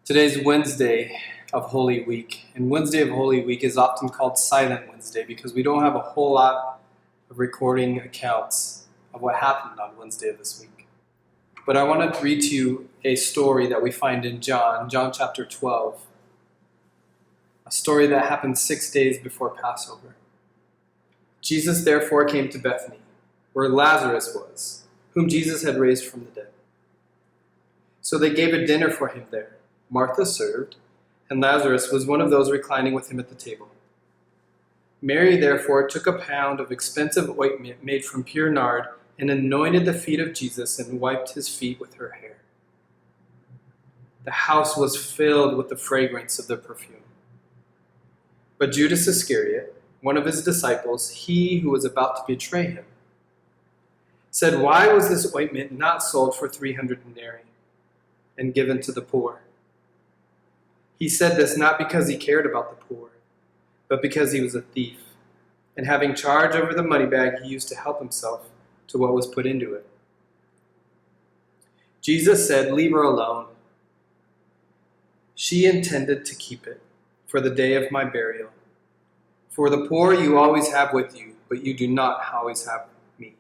Today's Wednesday of Holy Week, and Wednesday of Holy Week is often called Silent Wednesday because we don't have a whole lot of recording accounts of what happened on Wednesday of this week. But I want to read to you a story that we find in John chapter 12, a story that happened 6 days before Passover. Jesus therefore came to Bethany, where Lazarus was, whom Jesus had raised from the dead. So they gave a dinner for him there. Martha served, and Lazarus was one of those reclining with him at the table. Mary therefore took a pound of expensive ointment made from pure nard and anointed the feet of Jesus and wiped his feet with her hair. The house was filled with the fragrance of the perfume. But Judas Iscariot, one of his disciples, he who was about to betray him, said, "Why was this ointment not sold for 300 denarii and given to the poor?" He said this not because he cared about the poor, but because he was a thief, and having charge over the money bag, he used to help himself to what was put into it. Jesus said, "Leave her alone. She intended to keep it for the day of my burial. For the poor you always have with you, but you do not always have me."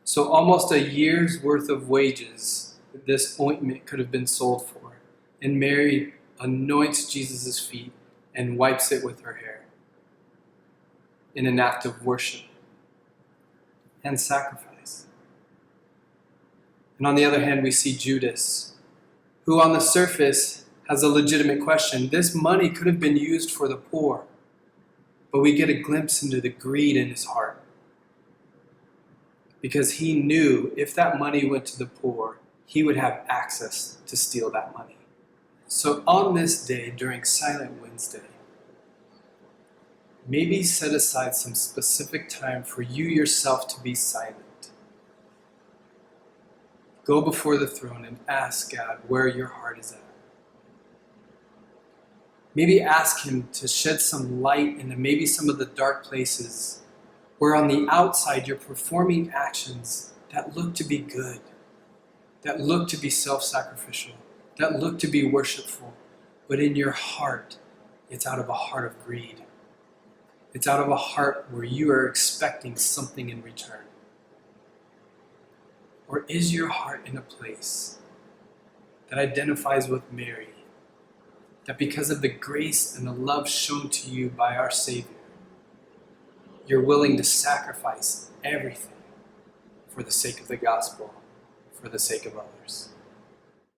So almost a year's worth of wages this ointment could have been sold for, and Mary anoints Jesus' feet and wipes it with her hair in an act of worship and sacrifice. And on the other hand, we see Judas, who on the surface has a legitimate question. This money could have been used for the poor, but we get a glimpse into the greed in his heart, because he knew if that money went to the poor, he would have access to steal that money. So on this day, during Silent Wednesday, maybe set aside some specific time for you yourself to be silent. Go before the throne and ask God where your heart is at. Maybe ask Him to shed some light into maybe some of the dark places where on the outside you're performing actions that look to be good, that look to be self-sacrificial, that look to be worshipful, but in your heart, it's out of a heart of greed. It's out of a heart where you are expecting something in return. Or is your heart in a place that identifies with Mary, that because of the grace and the love shown to you by our Savior, you're willing to sacrifice everything for the sake of the gospel, for the sake of others?